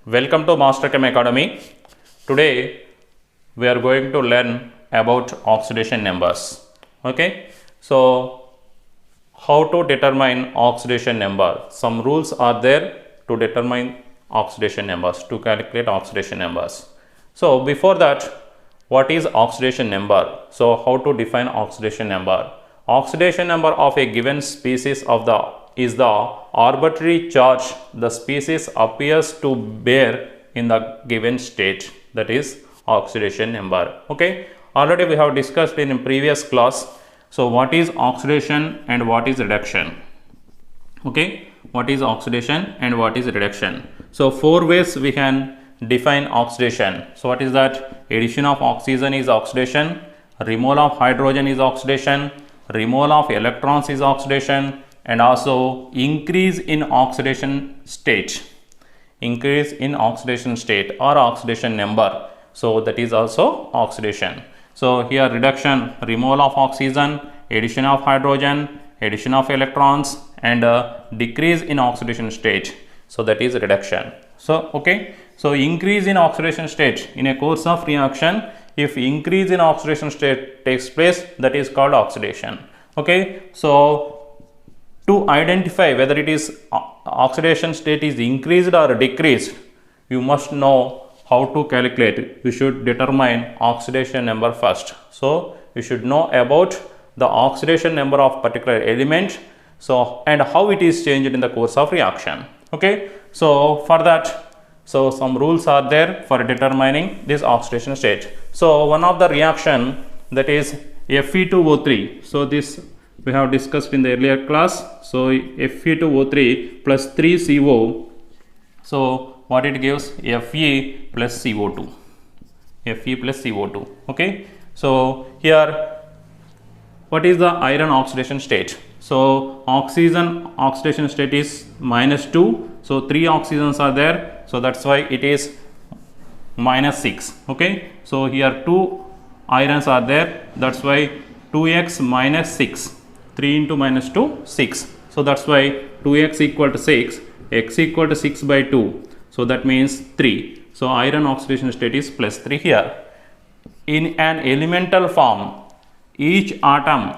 Welcome to Master Chem Academy. Today we are going to learn about oxidation numbers. Okay, so how to determine oxidation number? Some rules are there to determine oxidation numbers, to calculate oxidation numbers. So before that, what is oxidation number? So how to define oxidation number? Oxidation number of a given species is the arbitrary charge the species appears to bear in the given state, that is oxidation number. Okay, already we have discussed in previous class. So what is oxidation and what is reduction? Okay, what is oxidation and what is reduction? So four ways we can define oxidation. So what is that? Addition of oxygen is oxidation, removal of hydrogen is oxidation, removal of electrons is oxidation, and also increase in oxidation state, or oxidation number. So that is also oxidation. So here reduction, removal of oxygen, addition of hydrogen, addition of electrons, and decrease in oxidation state. So that is reduction. So okay, so increase in oxidation state in a course of reaction, if increase in oxidation state takes place, that is called oxidation. Okay, so to identify whether it is oxidation state is increased or decreased, you must know how to calculate. You should determine oxidation number first. So you should know about the oxidation number of particular element, so and how it is changed in the course of reaction. Okay, so for that, so some rules are there for determining this oxidation state. So one of the reaction, that is Fe2O3. So this we have discussed in the earlier class. So Fe2O3 plus 3CO. So what it gives? Fe plus CO2. Fe plus CO2. Okay. So here, what is the iron oxidation state? So oxygen oxidation state is -2. So 3 oxygens are there. So that's why it is -6. Okay. So here 2 irons are there. That's why 2x minus 6. 3 into -2, 6. So that's why 2x equal to 6, x equal to 6 by 2. So that means 3. So iron oxidation state is +3 here. In an elemental form, each atom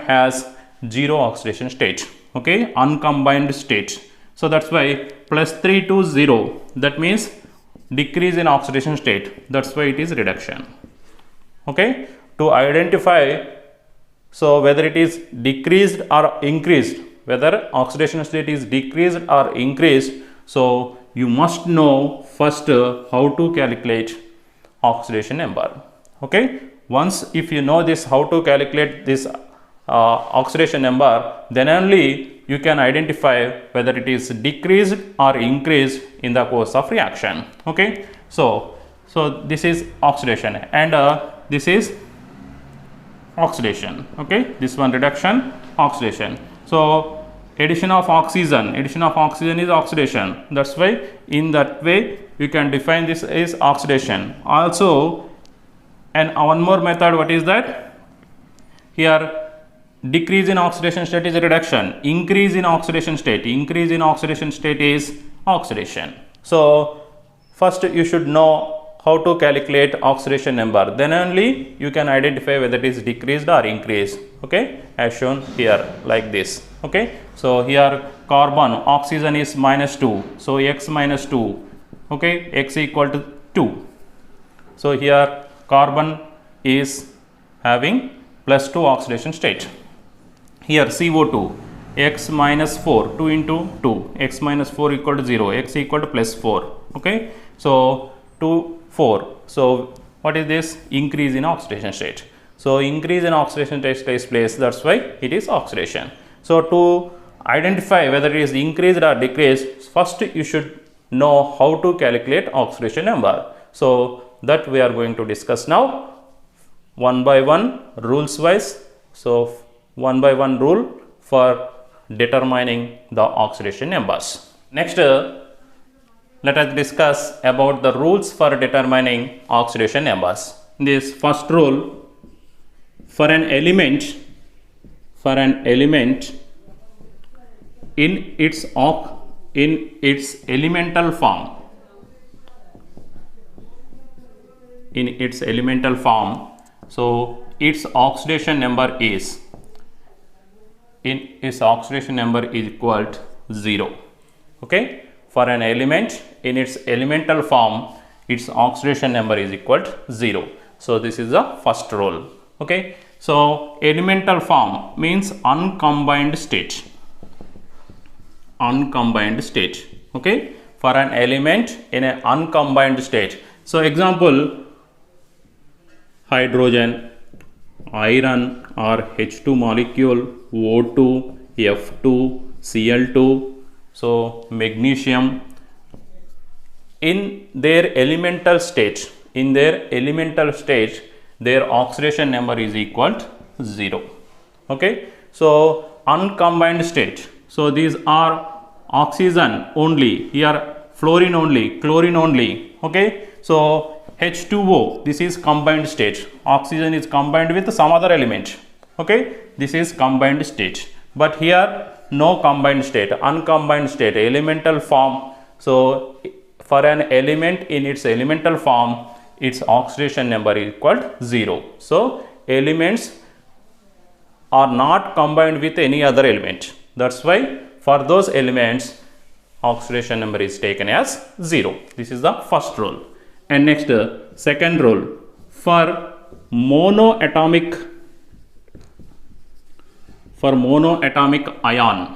has 0 oxidation state. Okay, uncombined state. So that's why +3 to 0. That means decrease in oxidation state. That's why it is reduction. Okay, to identify so whether it is decreased or increased, whether oxidation state is decreased or increased, so you must know first how to calculate oxidation number. Okay, once if you know this, how to calculate this oxidation number, then only you can identify whether it is decreased or increased in the course of reaction. Okay, so this is oxidation and this is oxidation. Okay, this one reduction, oxidation. So addition of oxygen is oxidation. That's why in that way you can define this as oxidation. Also, and one more method, what is that? Here decrease in oxidation state is reduction, increase in oxidation state is oxidation. So first you should know how to calculate oxidation number, then only you can identify whether it is decreased or increased. Okay, as shown here like this. Okay, so here carbon oxygen is -2, so x -2. Okay, x equal to 2. So here carbon is having +2 oxidation state. Here CO2 x -4, 2 into 2, x -4 equal to 0, x equal to +4. Okay, so 2, 4. So what is this? Increase in oxidation state. So increase in oxidation state takes place, that's why it is oxidation. So to identify whether it is increased or decreased, first you should know how to calculate oxidation number. So that we are going to discuss now one by one, rules wise. So one by one rule for determining the oxidation numbers. Next, let us discuss about the rules for determining oxidation numbers. This first rule, for an element in its in its elemental form, so its oxidation number is equal to 0. Okay, for an element in its elemental form, its oxidation number is equal to 0. So this is the first rule. Okay, so elemental form means uncombined state. Okay, for an element in an uncombined state. So example, hydrogen, iron or H2 molecule, O2, F2, Cl2, so magnesium, in their elemental state, their oxidation number is equal to 0. Okay, so uncombined state, so these are oxygen only, here fluorine only, chlorine only. Okay, so H2O, this is combined state, oxygen is combined with some other element. Okay, this is combined state, but here no combined state, uncombined state, elemental form. So for an element in its elemental form, its oxidation number is equal to 0. So elements are not combined with any other element. That's why for those elements, oxidation number is taken as 0. This is the first rule. And next, second rule, for monoatomic ion,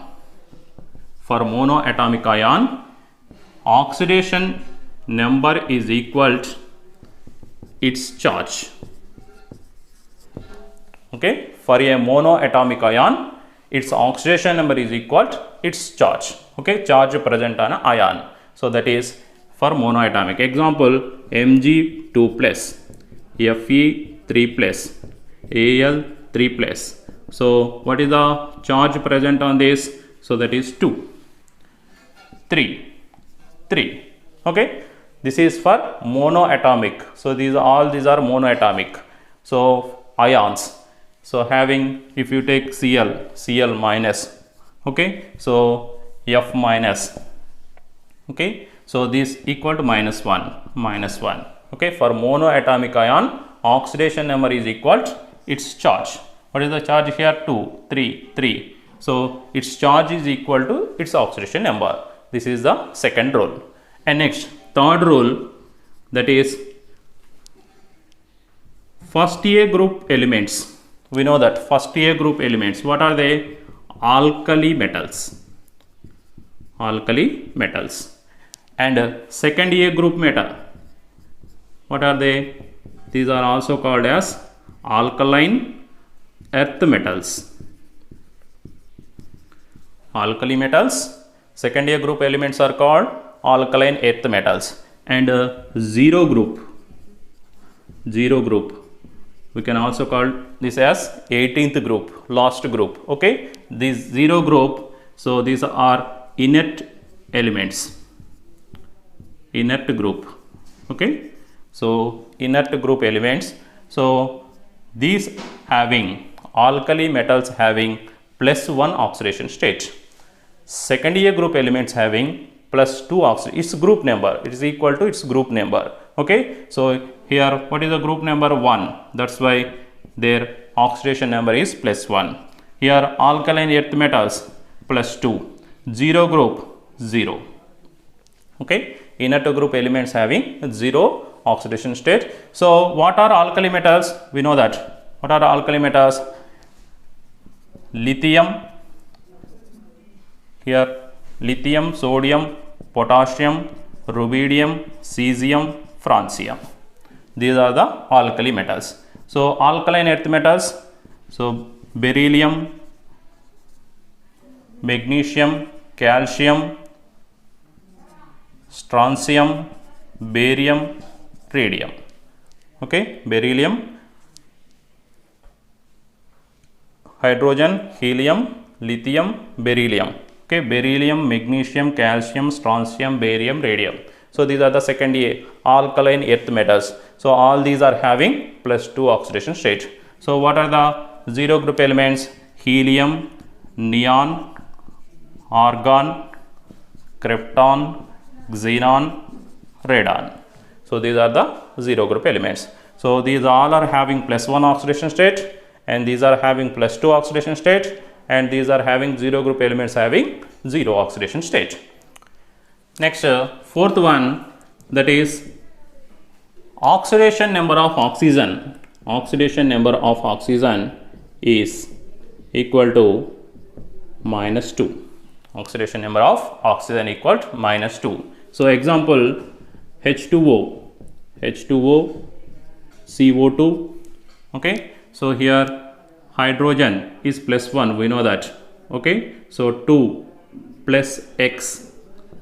oxidation number is equal to its charge. Okay, for a monoatomic ion, its oxidation number is equal to its charge. Okay, charge present on an ion. So that is for monoatomic. Example, Mg2 plus, Fe3 plus, Al3 plus. So what is the charge present on this? So that is 2, 3. Okay, this is for monoatomic. So these are monoatomic. So ions. So having, if you take Cl minus. Okay, so F minus. Okay, so this equal to -1. Okay, for monoatomic ion, oxidation number is equal to its charge. What is the charge here? 2, 3. So its charge is equal to its oxidation number. This is the second rule. And next, third rule, that is first A group elements. We know that first A group elements, what are they? Alkali metals. And second A group metal, what are they? These are also called as alkaline earth metals. Alkali metals, second A group elements are called alkaline earth metals. And zero group, we can also call this as 18th group, last group. Okay, this zero group, so these are inert elements, inert group. Okay, so inert group elements, so these having alkali metals having +1 oxidation state, second A group elements having +2 oxidation, its group number, it is equal to its group number. Okay, so here what is the group number? 1. That's why their oxidation number is +1. Here alkaline earth metals +2, zero group 0. Okay, inert group elements having 0 oxidation state. So what are alkali metals? We know that. What are alkali metals? Lithium, here lithium, sodium, potassium, rubidium, cesium, francium. These are the alkali metals. So alkaline earth metals, so beryllium, magnesium, calcium, strontium, barium, radium. Okay, beryllium, hydrogen, helium, lithium, beryllium. Okay, beryllium, magnesium, calcium, strontium, barium, radium. So these are the second A alkaline earth metals. So all these are having +2 oxidation state. So what are the zero group elements? Helium, neon, argon, krypton, xenon, radon. So these are the 0 group elements. So these all are having +1 oxidation state, and these are having +2 oxidation state, and these are having 0 group elements having 0 oxidation state. Next, fourth one, that is oxidation number of oxygen. Oxidation number of oxygen is equal to -2. Oxidation number of oxygen equal to -2. So example, H2O, CO2. Okay, so here hydrogen is +1, we know that. Okay, so 2 plus X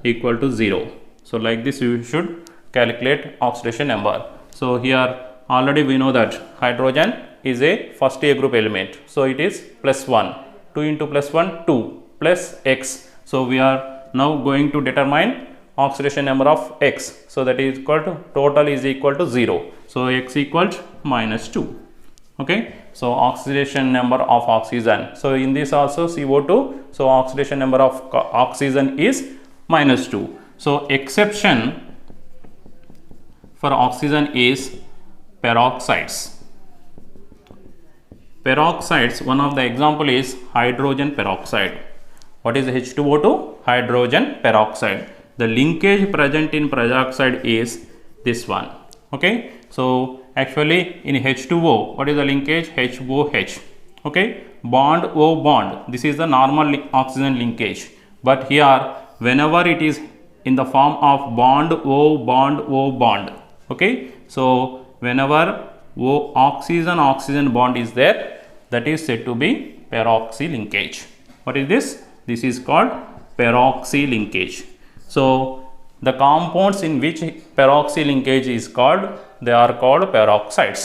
equal to 0. So like this you should calculate oxidation number. So here already we know that hydrogen is a first A group element, so it is +1. 2 into +1, 2 plus X. So we are now going to determine oxidation number of X. So that is equal to, total is equal to 0. So X equals -2. Okay, so oxidation number of oxygen. So in this also CO2, so oxidation number of oxygen is -2. So exception for oxygen is peroxides. Peroxides, one of the example is hydrogen peroxide. What is H2O2? Hydrogen peroxide. The linkage present in peroxide is this one. Okay, so actually in H2O, what is the linkage? HOH. Okay, bond O bond. This is the normal oxygen linkage. But here, whenever it is in the form of bond O bond O bond. Okay, so whenever O oxygen bond is there, that is said to be peroxy linkage. What is this? This is called peroxy linkage. So the compounds in which peroxy linkage is called, they are called peroxides.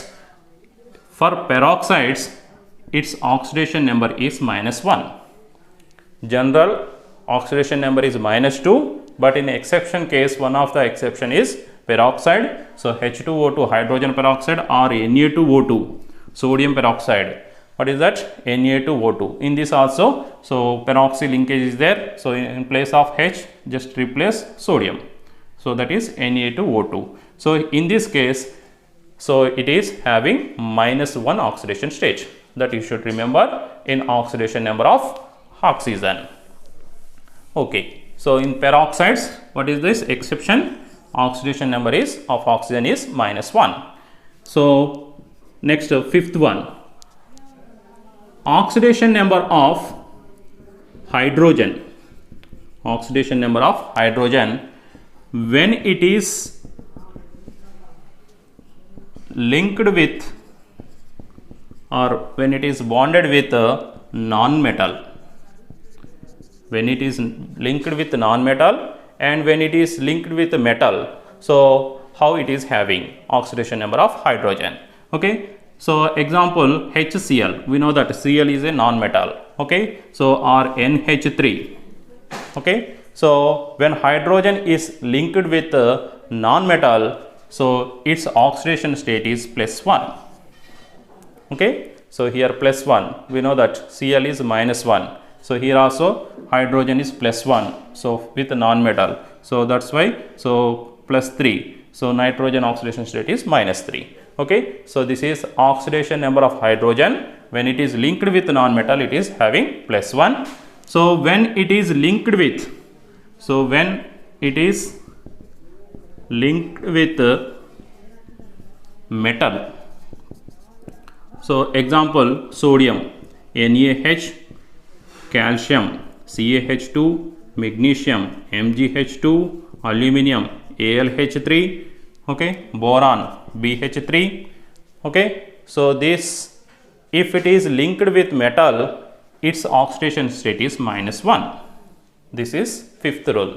For peroxides, its oxidation number is -1. General oxidation number is -2, but in exception case, one of the exception is peroxide. So H2O2 hydrogen peroxide or Na2O2 sodium peroxide. What is that? Na2O2. In this also, so peroxy linkage is there. So in place of H, just replace sodium. So that is Na2O2. So in this case, so it is having -1 oxidation state. That you should remember in oxidation number of oxygen. Okay. So in peroxides, what is this exception? Oxidation number is of oxygen is -1. So next, fifth one, oxidation number of hydrogen. Oxidation number of hydrogen when it is linked with or when it is bonded with a non-metal. When it is linked with non-metal and when it is linked with metal, so how it is having oxidation number of hydrogen. Okay, so example HCl, we know that Cl is a non-metal. Okay, so or NH3. Okay, so when hydrogen is linked with non-metal, so its oxidation state is +1. Okay, so here +1, we know that Cl is -1. So here also hydrogen is +1, so with non-metal. So that's why, so +3. So nitrogen oxidation state is -3. Okay, so this is oxidation number of hydrogen. When it is linked with non-metal, it is having +1. So when it is linked with, so when it is linked with metal, so example sodium NaH, calcium CaH2, magnesium MgH2, aluminum AlH3, okay, boron BH3. Okay, so this, if it is linked with metal, its oxidation state is -1. This is fifth rule.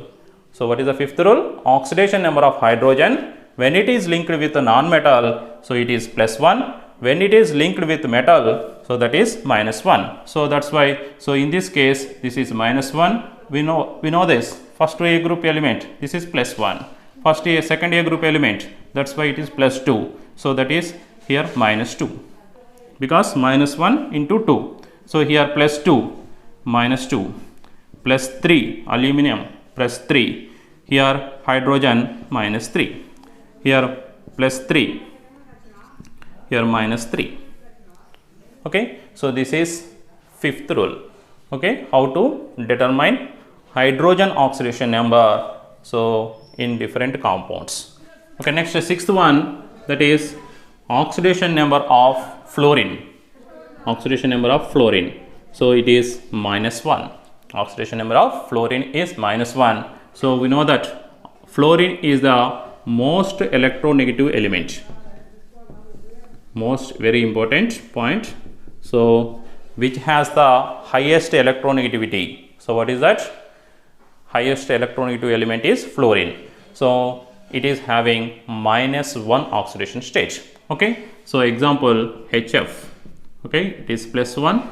So what is the fifth rule? Oxidation number of hydrogen when it is linked with a non-metal, so it is +1. When it is linked with metal, so that is -1. So that's why, so in this case, this is -1. We know this first A group element, this is +1. First A, second A group element, that's why it is +2. So that is here -2, because -1 into 2. So here +2, -2, +3 aluminum, plus 3. Here hydrogen minus 3. Here plus 3. Here minus 3. Okay, so this is fifth rule. Okay, how to determine hydrogen oxidation number, so in different compounds. Okay, next sixth one, that is oxidation number of fluorine. Oxidation number of fluorine. So it is minus 1. Oxidation number of fluorine is minus 1. So we know that fluorine is the most electronegative element. Most very important point. So which has the highest electronegativity. So what is that? Highest electronegative element is fluorine. So it is having minus 1 oxidation stage. Okay, so example HF. Okay, it is plus 1,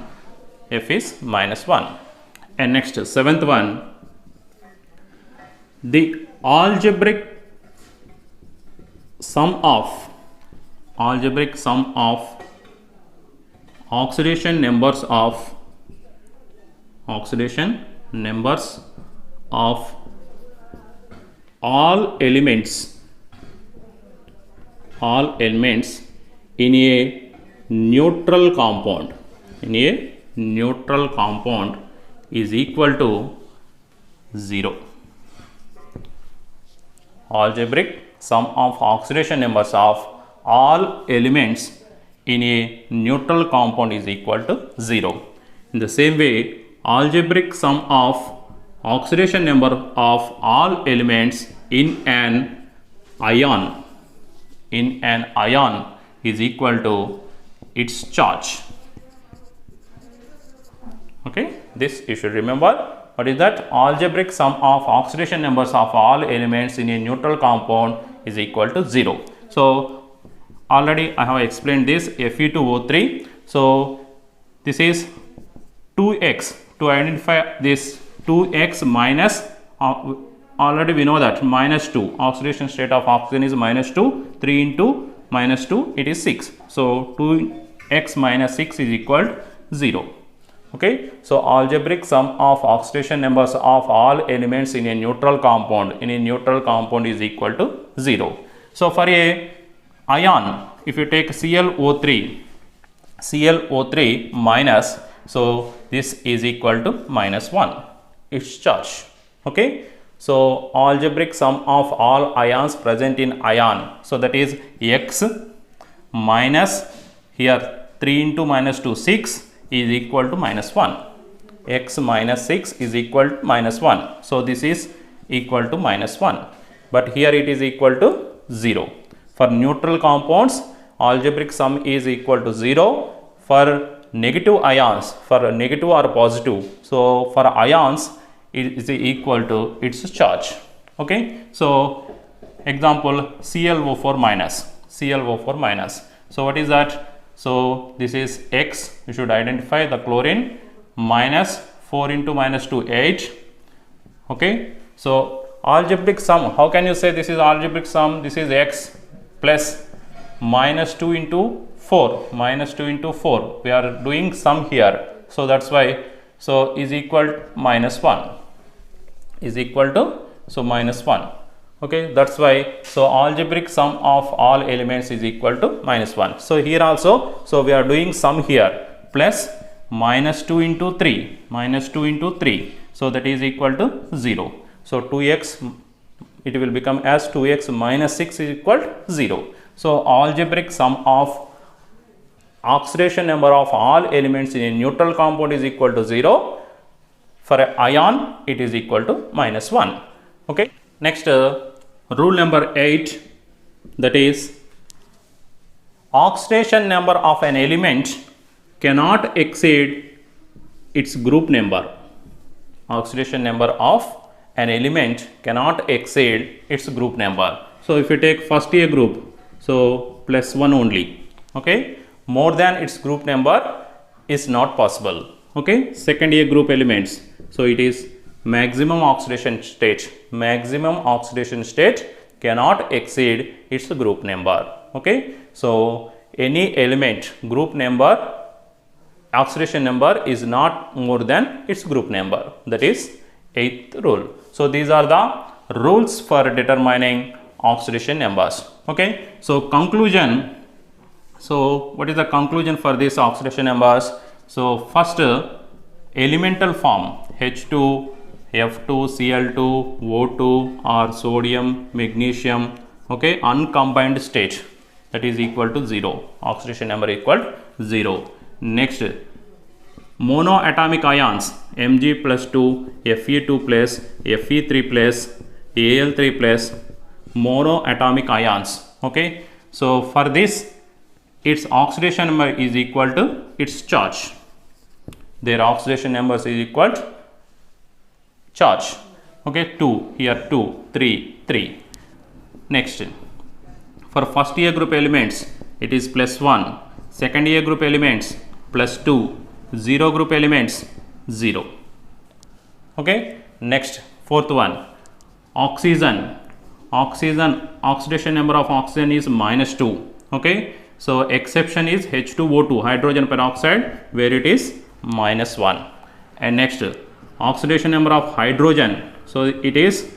F is minus 1. And next seventh one, the algebraic sum of oxidation numbers of all elements in a neutral compound is equal to 0. Algebraic sum of oxidation numbers of all elements in a neutral compound is equal to 0. In the same way, algebraic sum of oxidation number of all elements in an ion is equal to its charge. Okay, this you should remember. What is that? Algebraic sum of oxidation numbers of all elements in a neutral compound is equal to 0. So already I have explained this Fe2O3. So this is 2x. To identify this 2x minus, already we know that minus 2, oxidation state of oxygen is minus 2, 3 into minus 2, it is 6. So 2x minus 6 is equal to 0. Okay, so algebraic sum of oxidation numbers of all elements in a neutral compound is equal to 0. So for a ion, if you take ClO3 minus, so this is equal to minus 1, its charge. Okay, so algebraic sum of all ions present in ion, so that is x minus, here 3 into minus 2, 6 is equal to minus 1. X minus 6 is equal to minus 1. So this is equal to minus 1. But here it is equal to 0. For neutral compounds, algebraic sum is equal to 0. For negative ions, for negative or positive, so for ions it is equal to its charge. Okay, so example ClO4 minus. So what is that? So this is X, you should identify the chlorine, minus 4 into minus 2, 8. Okay, so algebraic sum, how can you say this is algebraic sum? This is X plus minus 2 into 4, we are doing sum here, so that's why, so is equal to minus 1, so minus 1. Okay, that's why, so algebraic sum of all elements is equal to minus 1. So here also, so we are doing sum here, plus minus 2 into 3, so that is equal to 0. So 2x, it will become as 2x minus 6 is equal to 0. So algebraic sum of oxidation number of all elements in a neutral compound is equal to 0. For an ion, it is equal to minus 1. Okay. Next, rule number 8, that is oxidation number of an element cannot exceed its group number. Oxidation number of an element cannot exceed its group number. So if you take first A group, so plus 1 only. Okay, more than its group number is not possible. Okay, second A group elements, so it is maximum oxidation state cannot exceed its group number. Okay, so any element group number, oxidation number is not more than its group number, that is eighth rule. So these are the rules for determining oxidation numbers. Okay, so conclusion. So what is the conclusion for these oxidation numbers? So first, elemental form H2, F2, Cl2, O2 or sodium, magnesium, okay, uncombined state, that is equal to 0. Oxidation number equal to 0. Next, monoatomic ions Mg plus 2, Fe2 plus, Fe3 plus, Al3 plus, monoatomic ions. Okay, so for this, its oxidation number is equal to its charge. Their oxidation numbers is equal to charge. Okay, 2, here 2, 3, 3. Next, for first year group elements, it is plus 1. Second year group elements, plus 2. Zero group elements, 0. Okay, next, fourth one, oxygen. Oxidation number of oxygen is minus 2. Okay, so exception is H2O2, hydrogen peroxide, where it is minus 1. And next, oxidation number of hydrogen. So it is,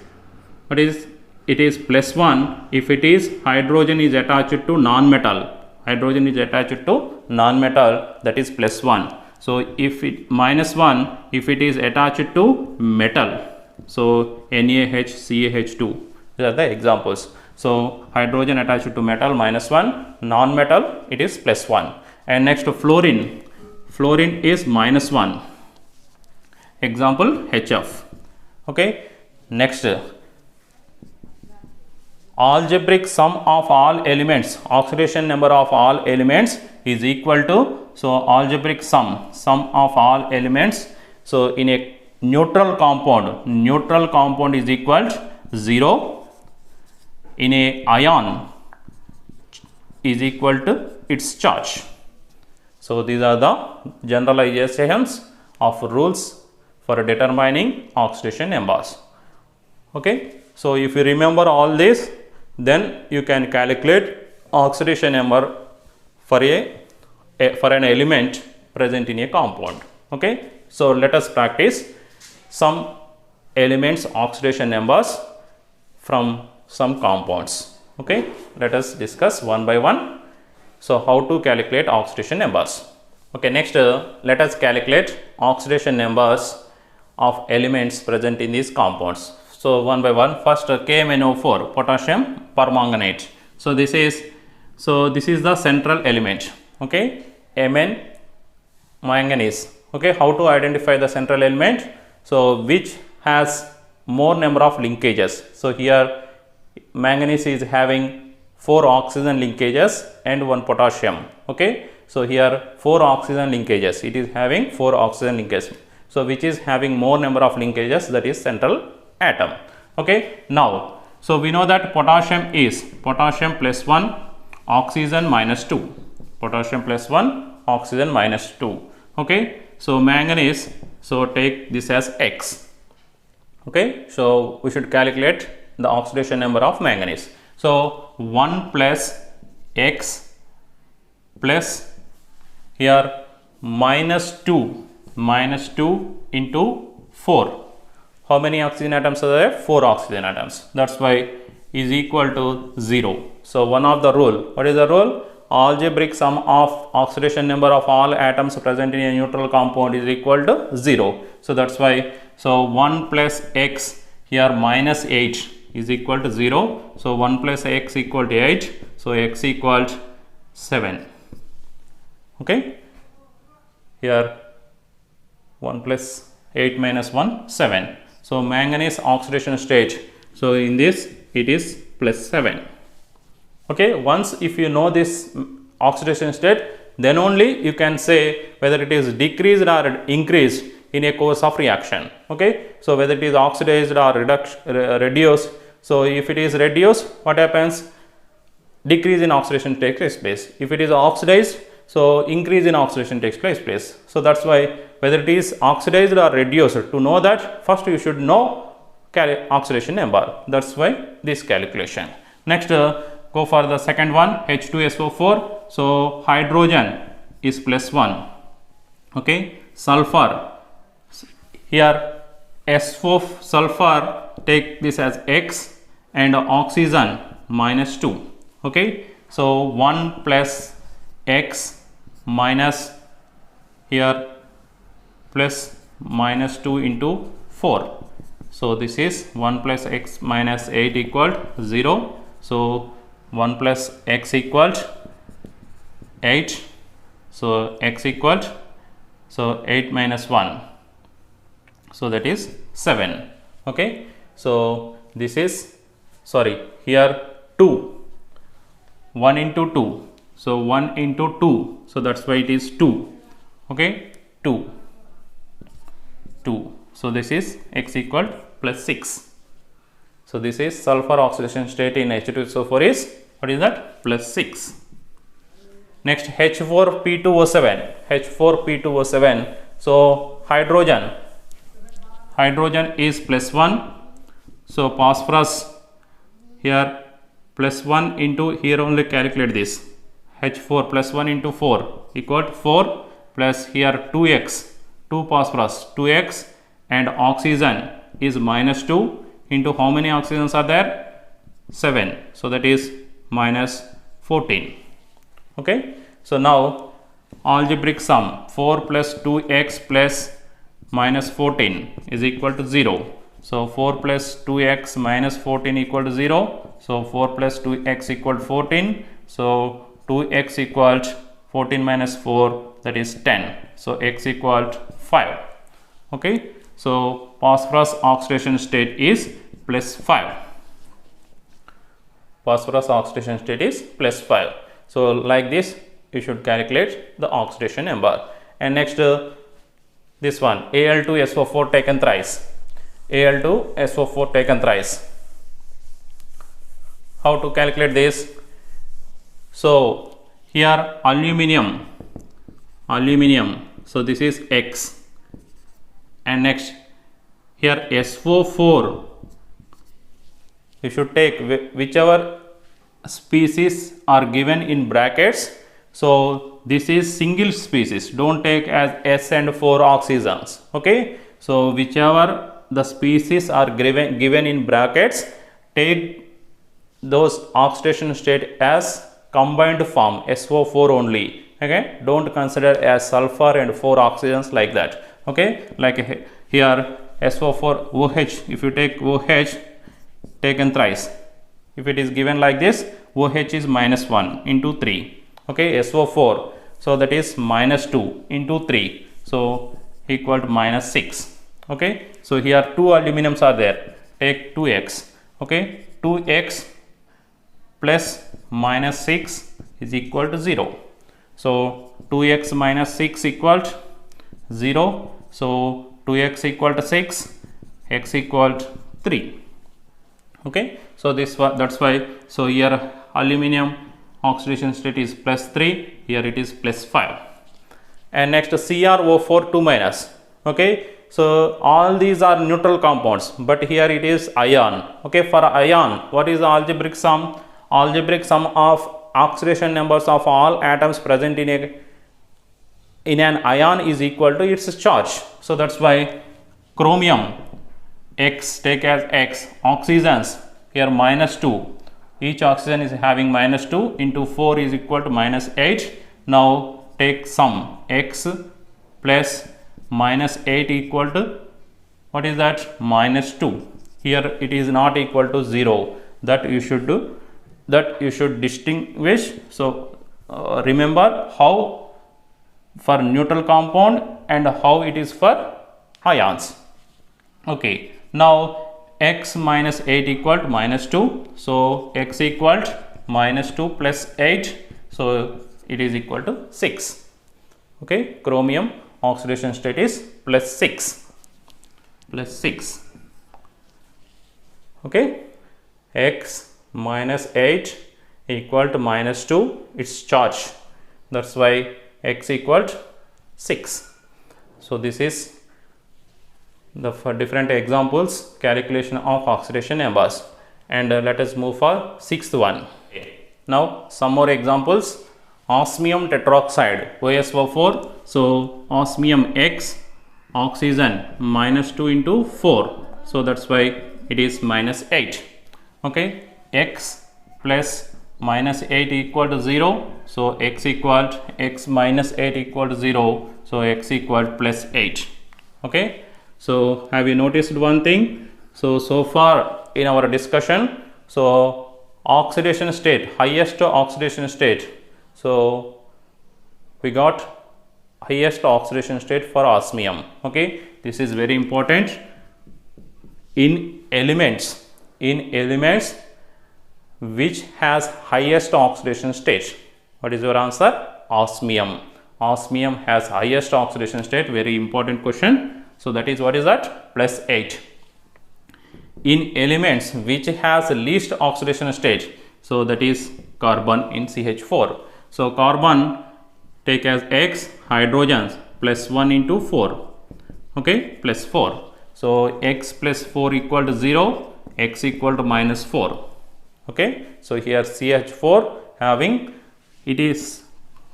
what is, it is plus 1 if it is hydrogen is attached to non-metal. Hydrogen is attached to non-metal, that is plus 1. So if it minus 1 if it is attached to metal. So NaHCH2. These are the examples. So hydrogen attached to metal minus 1, non-metal it is plus 1. And next, fluorine. Fluorine is minus 1. Example HF. Okay. Next, algebraic sum of all elements, oxidation number of all elements is equal to, so algebraic sum of all elements. So in a neutral compound is equal to 0. In a ion is equal to its charge. So these are the generalizations of rules for determining oxidation numbers. Okay, so if you remember all this, then you can calculate oxidation number for an element present in a compound. Okay, so let us practice some elements oxidation numbers from some compounds. Okay, let us discuss one by one. So how to calculate oxidation numbers. Okay, next let us calculate oxidation numbers of elements present in these compounds. So one by one, first KMnO4, potassium permanganate. So this is the central element. Okay, Mn manganese. Okay, how to identify the central element? So which has more number of linkages. So here manganese is having 4 oxygen linkages and 1 potassium. Okay, so here 4 oxygen linkages, it is having 4 oxygen linkages. So which is having more number of linkages, that is central atom. Okay, now so we know that potassium is potassium plus 1, oxygen minus 2. Potassium plus 1, oxygen minus 2. Okay, so manganese, so take this as X. Okay, so we should calculate the oxidation number of manganese. So 1 plus X plus here minus 2 into 4. How many oxygen atoms are there? 4 oxygen atoms. That's why is equal to 0. So one of the rule. What is the rule? Algebraic sum of oxidation number of all atoms present in a neutral compound is equal to 0. So that's why, so 1 plus X here minus 8 is equal to 0. So 1 plus X equal to 8. So X equal to 7. Okay. Here 1 plus 8 minus 1, 7. So manganese oxidation state. So in this it is plus 7. Okay, once if you know this oxidation state, then only you can say whether it is decreased or increased in a course of reaction. Okay, so whether it is oxidized or reduced. So if it is reduced, what happens? Decrease in oxidation takes place. If it is oxidized, so increase in oxidation takes place. So that's why whether it is oxidized or reduced, to know that first you should know oxidation number. That's why this calculation. Next, go for the second one, H2SO4. So hydrogen is plus 1. Okay, sulfur here S4 sulfur, take this as X, and oxygen minus 2. Okay, so 1 plus X minus here plus minus 2 into 4. So this is 1 plus X minus 8 equal 0. So 1 plus X equal 8. So X equal, so 8 minus 1. So that is 7. Okay, so this is, sorry, here 2, 1 into 2, so 1 into 2, so that's why it is 2. Okay, 2, so this is X equal plus 6. So this is sulfur oxidation state in H2SO4 is, what is that, plus 6. Next, H4P2O7, H4P2O7, so hydrogen is plus 1, so phosphorus here plus 1 into, here only calculate this, H4 plus 1 into 4 equal to 4, plus here 2x, 2 phosphorus, 2x, and oxygen is minus 2 into how many oxygens are there? 7, so that is minus 14. Okay, so now algebraic sum 4 plus 2x plus minus 14 is equal to 0. So 4 plus 2x minus 14 equal to 0. So 4 plus 2x equal to 14. So 2x equals 14 minus 4, that is 10. So x equals 5. Okay, so phosphorus oxidation state is plus 5. Phosphorus oxidation state is plus 5. So like this you should calculate the oxidation number. And next this one, Al2SO4 taken thrice. Al2SO4 taken thrice. How to calculate this? So here aluminium, so this is X, and next here SO4, you should take whichever species are given in brackets. So this is single species, don't take as S and 4 oxygens. Okay, so whichever the species are given in brackets, take those oxidation state as combined form SO4 only. Okay, don't consider as sulfur and 4 oxygens like that. Okay, like here SO4 OH, if you take OH taken thrice, if it is given like this, OH is minus 1 into 3. Okay, SO4, so that is minus 2 into 3, so equal to minus 6. Okay, so here 2 aluminums are there, take 2x. Okay, 2x plus minus 6 is equal to 0. So 2x minus 6 equal to 0. So 2x equal to 6, x equal to 3. Okay, so that's why, so here aluminum oxidation state is plus 3, here it is plus 5. And next CrO4 2 minus. Okay, so all these are neutral compounds, but here it is ion. Okay, for ion, what is the algebraic sum? Algebraic sum of oxidation numbers of all atoms present in an ion is equal to its charge. So that's why chromium X, take as X, oxygens here minus 2, each oxygen is having minus 2 into 4 is equal to minus 8. Now take sum X plus minus 8 equal to, what is that, minus 2. Here it is not equal to 0, that you should do, that you should distinguish. So remember how for neutral compound and how it is for ions. Okay, now x minus 8 equal to minus 2, so x equal to minus 2 plus 8, so it is equal to 6. Okay, chromium oxidation state is plus 6, plus 6. Okay, x minus 8 equal to minus 2, its charge, that's why x equal to 6. So this is the for different examples calculation of oxidation numbers. And let us move for sixth one. Now some more examples. Osmium tetroxide, OSO4. So osmium X oxygen minus 2 into 4. So that's why it is minus 8. Okay, x plus minus 8 equal to 0. So x equal x minus 8 equal to 0. So x equal plus 8. Okay, so have you noticed one thing? So far in our discussion, so oxidation state, highest oxidation state. So we got highest oxidation state for osmium. Okay, this is very important. In elements which has highest oxidation state, what is your answer? Osmium. Osmium has highest oxidation state. Very important question. So that is, what is that? Plus 8. In elements which has least oxidation state, so that is carbon in CH4. So carbon take as x, hydrogens plus 1 into 4. Okay, plus 4. So x plus 4 equal to 0, x equal to minus 4. Okay, so here CH4 having, it is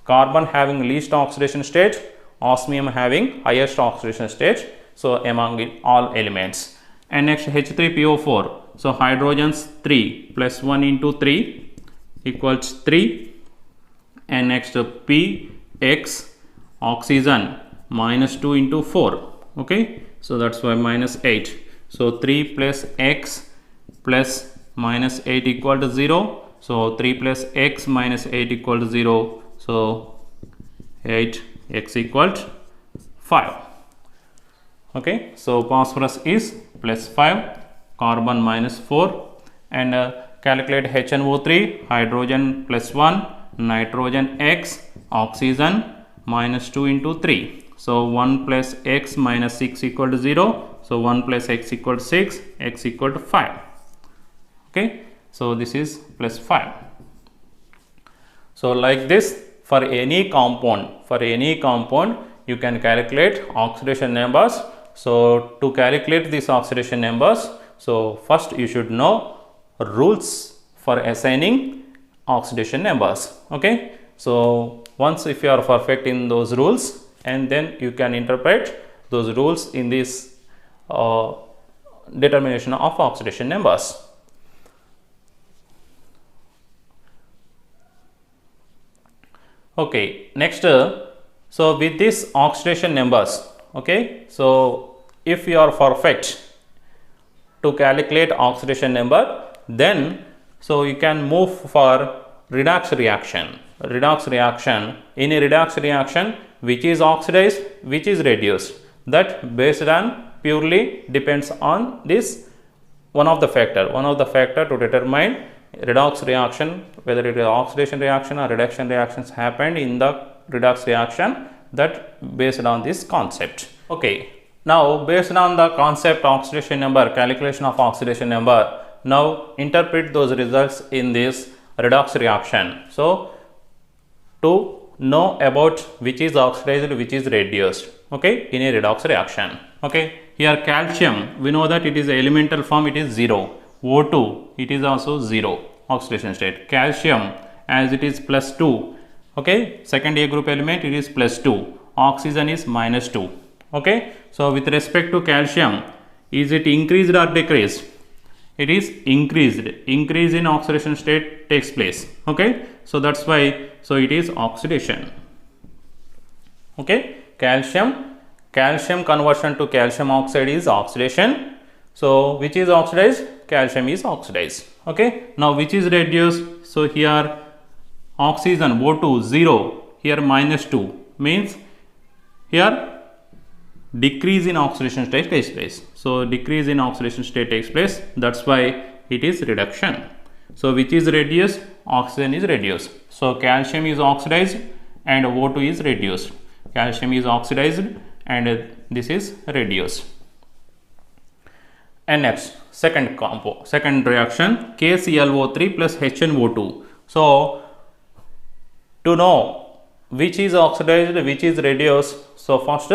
carbon having least oxidation state, osmium having highest oxidation state. So among all elements. And next H3PO4. So hydrogens 3 plus 1 into 3 equals 3. And next P x oxygen minus 2 into 4. Okay, so that's why minus 8. So 3 plus x plus minus 8 equal to 0. So 3 plus x minus 8 equal to 0. So 8 x equal to 5. Okay, so phosphorus is plus 5, carbon minus 4, and calculate HNO3, hydrogen plus 1, nitrogen x, oxygen minus 2 into 3. So 1 plus x minus 6 equal to 0. So 1 plus x equal to 6, x equal to 5. Okay, so this is plus 5. So like this, for any compound you can calculate oxidation numbers. So to calculate these oxidation numbers, so first you should know rules for assigning oxidation numbers. Okay, so once if you are perfect in those rules, and then you can interpret those rules in this determination of oxidation numbers. Okay, next, so with these oxidation numbers, okay, so if you are perfect to calculate oxidation number, then so you can move for redox reaction. Redox reaction, in a redox reaction, which is oxidized, which is reduced, that based on purely depends on this one of the factor to determine redox reaction, whether it is oxidation reaction or reduction reactions happened in the redox reaction, that based on this concept. Okay, now based on the concept oxidation number, calculation of oxidation number, now interpret those results in this redox reaction. So to know about which is oxidized, which is reduced, okay, in a redox reaction. Okay, here calcium, we know that it is elemental form, it is 0. O2, it is also 0 oxidation state. Calcium, as it is plus 2, okay, second A group element, it is plus 2. Oxygen is minus 2. Okay, so with respect to calcium, is it increased or decreased? It is increased. Increase in oxidation state takes place. Okay, so that's why, so it is oxidation. Okay, calcium conversion to calcium oxide is oxidation. So which is oxidized? Calcium is oxidized. Okay, now which is reduced? So here oxygen O2 0, here minus 2, means here decrease in oxidation state takes place. So decrease in oxidation state takes place, that's why it is reduction. So which is reduced? Oxygen is reduced. So calcium is oxidized and O2 is reduced. Calcium is oxidized and this is reduced. And next, second reaction, KClO3 plus HNO2. So to know which is oxidized, which is reduced, so first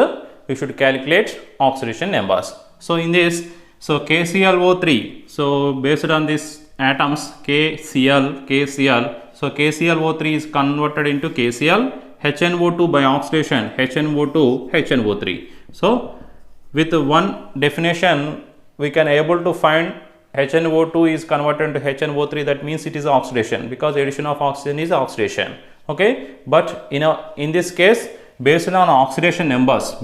we should calculate oxidation numbers. So in this, so KClO3, so based on this atoms KCl, so KClO3 is converted into KCl, HNO2 by oxidation, HNO2, HNO3. So with one definition we can able to find HNO2 is converted to HNO3, that means it is oxidation, because addition of oxygen is oxidation. Okay, but in this case, based on oxidation numbers,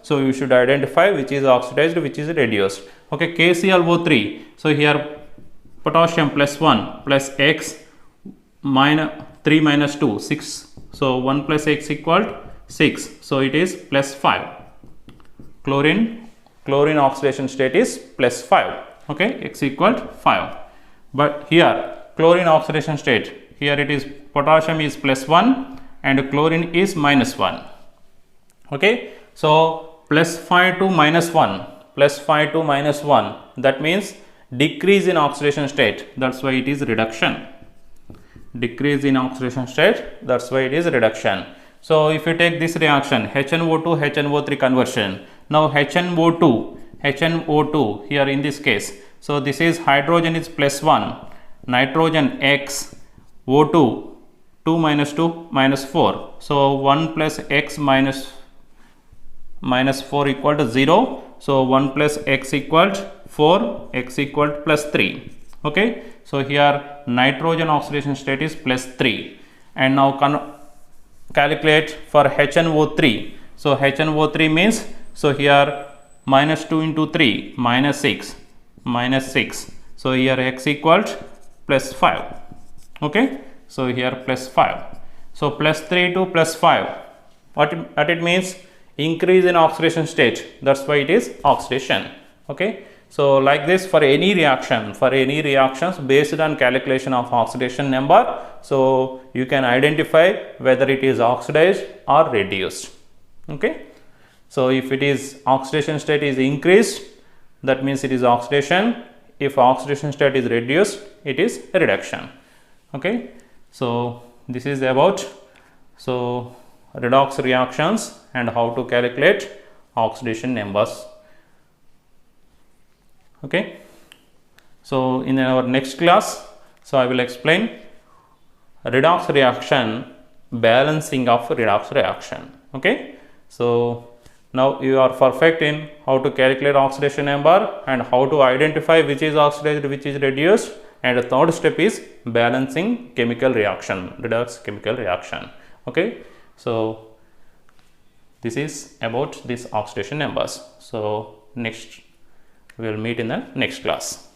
so you should identify which is oxidized, which is reduced. Okay, KClO3, so here potassium plus 1 plus X minus 3 minus 2, 6, so 1 plus X equal 6, so it is plus 5. Chlorine oxidation state is plus 5. Okay, X equal 5. But here chlorine oxidation state, here it is potassium is plus 1 and chlorine is minus 1. Okay, so plus 5 to minus 1, that means decrease in oxidation state, that's why it is reduction. Decrease in oxidation state, that's why it is reduction. So if you take this reaction, HNO2 HNO3 conversion, now HNO2 here in this case, so this is hydrogen is plus 1, nitrogen X, O2, 2 minus 2 minus 4, so 1 plus X minus 4 equal to 0, so 1 plus X equal 4, X equal plus 3. Okay, so here nitrogen oxidation state is plus 3, and now calculate for HNO3. So HNO3 means, so here minus 2 into 3 minus 6, so here X equals plus 5. Okay, so here plus 5, so plus 3 to plus 5, what it means? Increase in oxidation state, that's why it is oxidation. Okay, so like this for any reactions based on calculation of oxidation number, so you can identify whether it is oxidized or reduced. Okay, so if it is oxidation state is increased, that means it is oxidation. If oxidation state is reduced, it is reduction. Okay, so this is about redox reactions and how to calculate oxidation numbers. Okay, so in our next class, so I will explain redox reaction, balancing of redox reaction. Okay, so now you are perfect in how to calculate oxidation number and how to identify which is oxidized, which is reduced, and the third step is balancing chemical reaction, redox chemical reaction. Okay, so this is about these oxidation numbers. So next we will meet in the next class.